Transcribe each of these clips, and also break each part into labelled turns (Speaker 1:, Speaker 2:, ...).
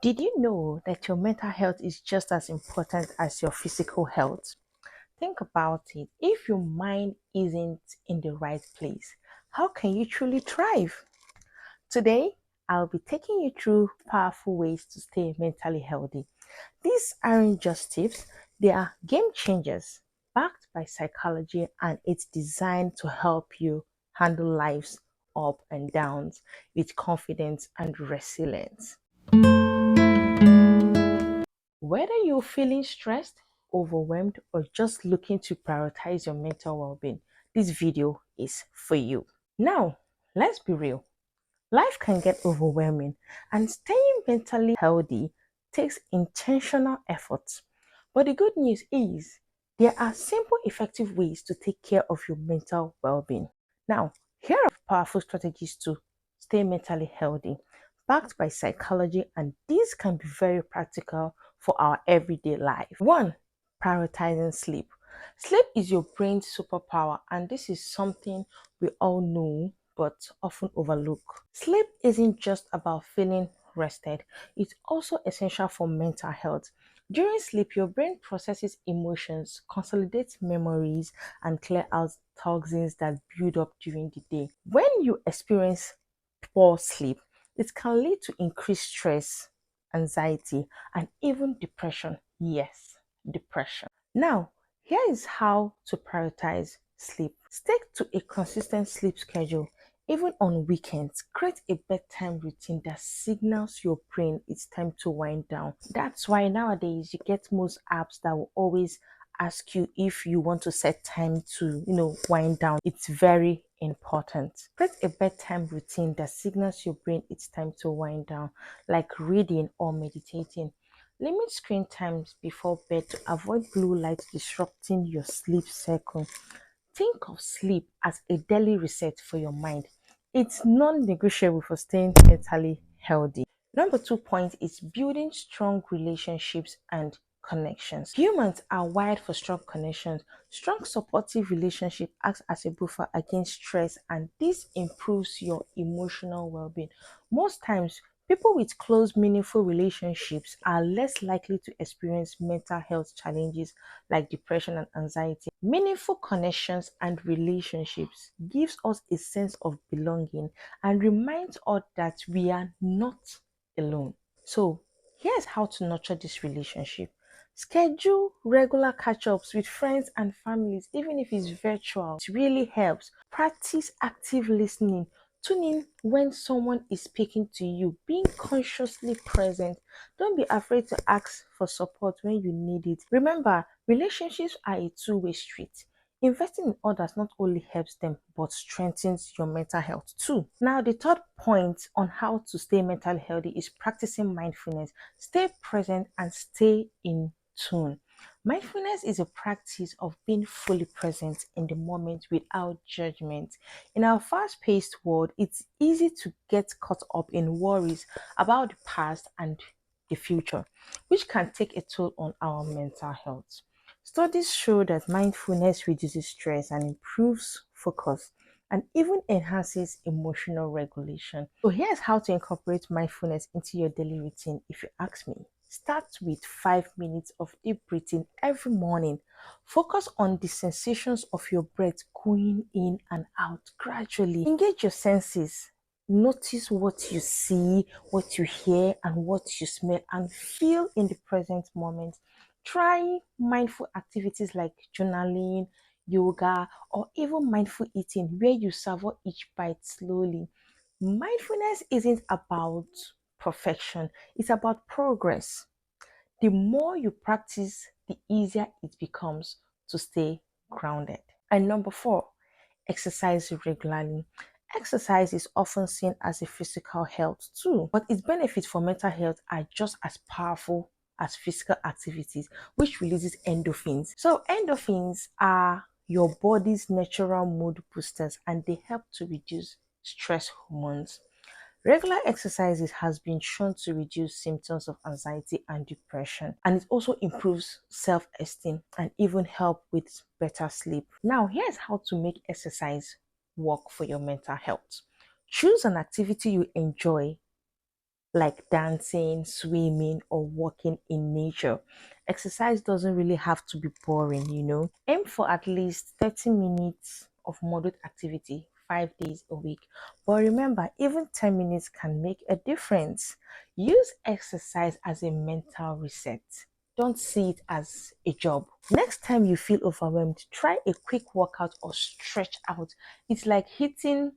Speaker 1: Did you know that your mental health is just as important as your physical health? Think about it. If your mind isn't in the right place, how can you truly thrive? Today, I'll be taking you through powerful ways to stay mentally healthy. These aren't just tips, they are game changers backed by psychology, and it's designed to help you handle life's up and downs with confidence and resilience. Whether you're feeling stressed, overwhelmed, or just looking to prioritize your mental well being, this video is for you. Now, let's be real. Life can get overwhelming, and staying mentally healthy takes intentional efforts. But the good news is there are simple, effective ways to take care of your mental well being. Now, here are powerful strategies to stay mentally healthy, backed by psychology, and these can be very practical for our everyday life. One, prioritizing sleep. Sleep is your brain's superpower, and this is something we all know but often overlook. Sleep isn't just about feeling rested, it's also essential for mental health. During sleep, your brain processes emotions, consolidates memories, and clear out toxins that build up during the day. When you experience poor sleep, it can lead to increased stress, anxiety, and even depression. Yes, depression. Now, here is how to prioritize sleep. Stick to a consistent sleep schedule. Even on weekends, create a bedtime routine that signals your brain it's time to wind down. That's why nowadays you get most apps that will always ask you if you want to set time to, wind down. It's very important. Create a bedtime routine that signals your brain it's time to wind down, like reading or meditating. Limit screen times before bed to avoid blue light disrupting your sleep cycle. Think of sleep as a daily reset for your mind. It's non-negotiable for staying mentally healthy. Number 2 point is building strong relationships and connections. Humans are wired for strong connections. Strong supportive relationship acts as a buffer against stress, and this improves your emotional well-being. Most times, people with close, meaningful relationships are less likely to experience mental health challenges like depression and anxiety. Meaningful connections and relationships gives us a sense of belonging and reminds us that we are not alone. So, here's how to nurture this relationship. Schedule regular catch ups with friends and families, even if it's virtual. It really helps. Practice active listening. Tune in when someone is speaking to you, being consciously present. Don't be afraid to ask for support when you need it. Remember, relationships are a two-way street. Investing in others not only helps them but strengthens your mental health too. Now, the third point on how to stay mentally healthy is practicing mindfulness. Stay present and stay in tune. Mindfulness is a practice of being fully present in the moment without judgment. In our fast paced world, it's easy to get caught up in worries about the past and the future, which can take a toll on our mental health. Studies show that mindfulness reduces stress and improves focus and even enhances emotional regulation. So, here's how to incorporate mindfulness into your daily routine if you ask me. Start with 5 minutes of deep breathing every morning. Focus on the sensations of your breath going in and out gradually. Engage your senses. Notice what you see, what you hear, and what you smell, and feel in the present moment. Try mindful activities like journaling, yoga, or even mindful eating, where you savor each bite slowly. Mindfulness isn't about perfection, it's about progress. The more you practice, the easier it becomes to stay grounded. And number 4, exercise regularly. Exercise is often seen as a physical health too, but its benefits for mental health are just as powerful as physical activities, which releases endorphins. So, endorphins are your body's natural mood boosters and they help to reduce stress hormones. Regular exercises has been shown to reduce symptoms of anxiety and depression, and it also improves self-esteem and even help with better sleep. Now, here's how to make exercise work for your mental health. Choose an activity you enjoy, like dancing, swimming, or walking in nature. Exercise doesn't really have to be boring, you know. Aim for at least 30 minutes of moderate activity 5 days a week. But remember, even 10 minutes can make a difference. Use exercise as a mental reset. Don't see it as a job. Next time you feel overwhelmed, try a quick workout or stretch out. It's like hitting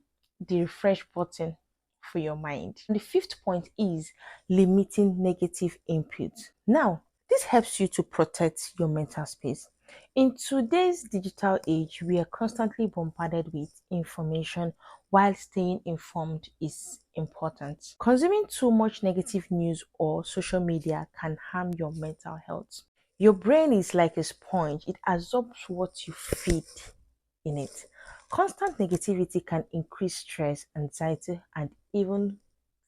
Speaker 1: the refresh button for your mind. And the fifth point is limiting negative input. Now, this helps you to protect your mental space. In today's digital age, we are constantly bombarded with information while staying informed is important. Consuming too much negative news or social media can harm your mental health. Your brain is like a sponge, it absorbs what you feed in it. Constant negativity can increase stress, anxiety, and even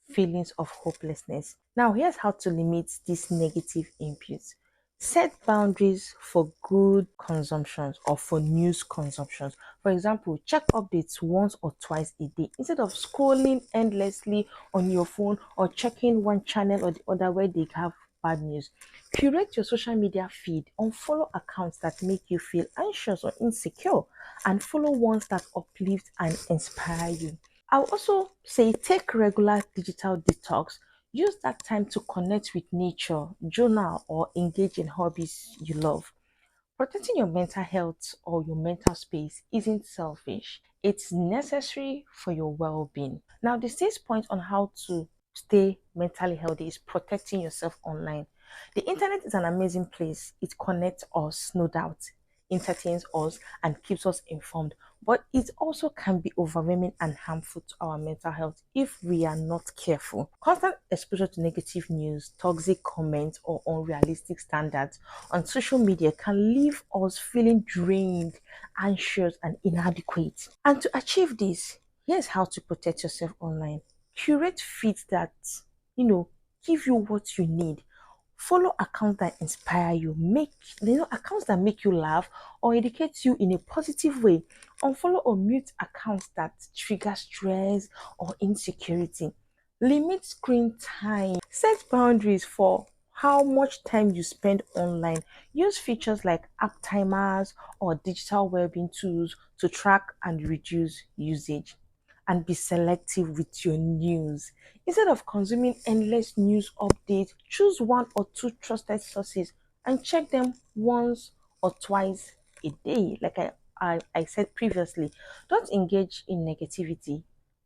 Speaker 1: feelings of hopelessness. Now, here's how to limit these negative inputs. Set boundaries for good consumptions or for news consumptions. For example, check updates once or twice a day instead of scrolling endlessly on your phone or checking one channel or the other where they have bad news. Curate your social media feed, unfollow accounts that make you feel anxious or insecure, and follow ones that uplift and inspire you. I'll also say take regular digital detox. Use that time to connect with nature, journal, or engage in hobbies you love. Protecting your mental health or your mental space isn't selfish, it's necessary for your well being. Now, the sixth point on how to stay mentally healthy is protecting yourself online. The internet is an amazing place, it connects us, no doubt, entertains us, and keeps us informed. But it also can be overwhelming and harmful to our mental health if we are not careful. Constant exposure to negative news, toxic comments, or unrealistic standards on social media can leave us feeling drained, anxious, and inadequate. And to achieve this, here's how to protect yourself online. Curate feeds that, you know, give you what you need. Follow accounts that inspire you, accounts that make you laugh or educate you in a positive way. Unfollow or mute accounts that trigger stress or insecurity. Limit screen time. Set boundaries for how much time you spend online. Use features like app timers or digital well-being tools to track and reduce usage. And be selective with your news. Instead of consuming endless news updates, choose one or two trusted sources and check them once or twice a day. Like I said previously, don't engage in negativity.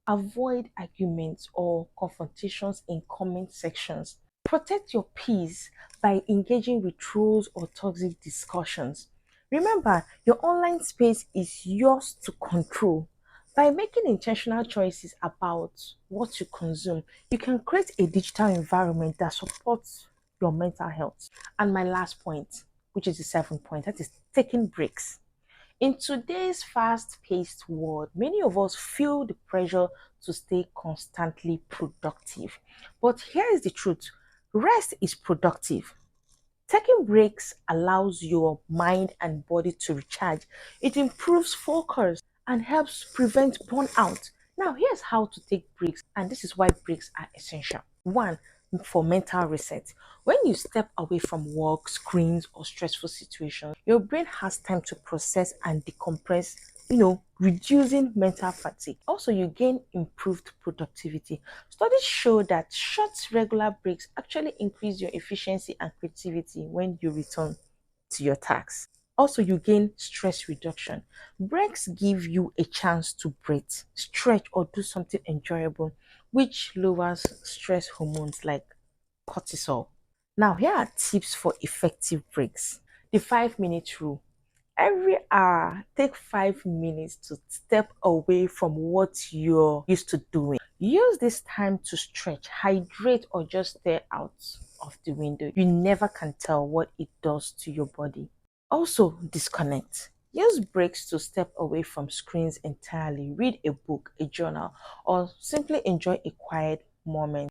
Speaker 1: Avoid arguments or confrontations in comment sections. Protect your peace by engaging with trolls or toxic discussions. Remember, your online space is yours to control. By making intentional choices about what you consume, you can create a digital environment that supports your mental health. And my last point, which is the seventh point, that is taking breaks. In today's fast paced world, many of us feel the pressure to stay constantly productive. But here is the truth: rest is productive. Taking breaks allows your mind and body to recharge. It improves focus and helps prevent burnout. Now, here's how to take breaks, and this is why breaks are essential. One, for mental reset. When you step away from work, screens, or stressful situations, your brain has time to process and decompress, reducing mental fatigue. Also, you gain improved productivity. Studies show that short, regular breaks actually increase your efficiency and creativity when you return to your tasks. Also, you gain stress reduction. Breaks give you a chance to breathe, stretch, or do something enjoyable, which lowers stress hormones like cortisol. Now, here are tips for effective breaks. The 5 minute rule. Every hour, take 5 minutes to step away from what you're used to doing. Use this time to stretch, hydrate, or just stare out of the window. You never can tell what it does to your body. Also, disconnect. Use breaks to step away from screens entirely, read a book, a journal, or simply enjoy a quiet moment.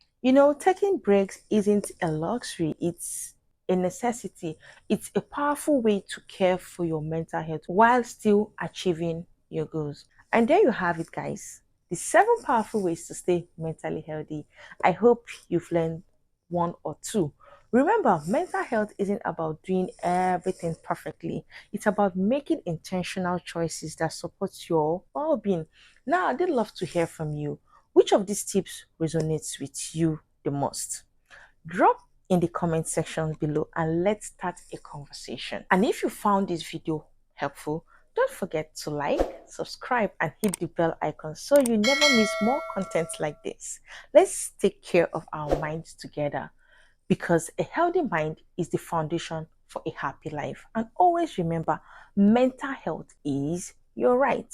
Speaker 1: Taking breaks isn't a luxury, it's a necessity. It's a powerful way to care for your mental health while still achieving your goals. And there you have it, guys. the 7 powerful ways to stay mentally healthy. I hope you've learned one or two. Remember, mental health isn't about doing everything perfectly. It's about making intentional choices that support your well-being. Now, I'd love to hear from you. Which of these tips resonates with you the most? Drop in the comment section below and let's start a conversation. And if you found this video helpful, don't forget to like, subscribe, and hit the bell icon so you never miss more content like this. Let's take care of our minds together because a healthy mind is the foundation for a happy life. And always remember, mental health is your right.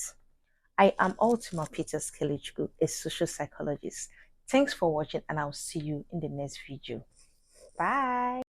Speaker 1: I am Ultima Peters Kelichku, a social psychologist. Thanks for watching, and I'll see you in the next video. Bye.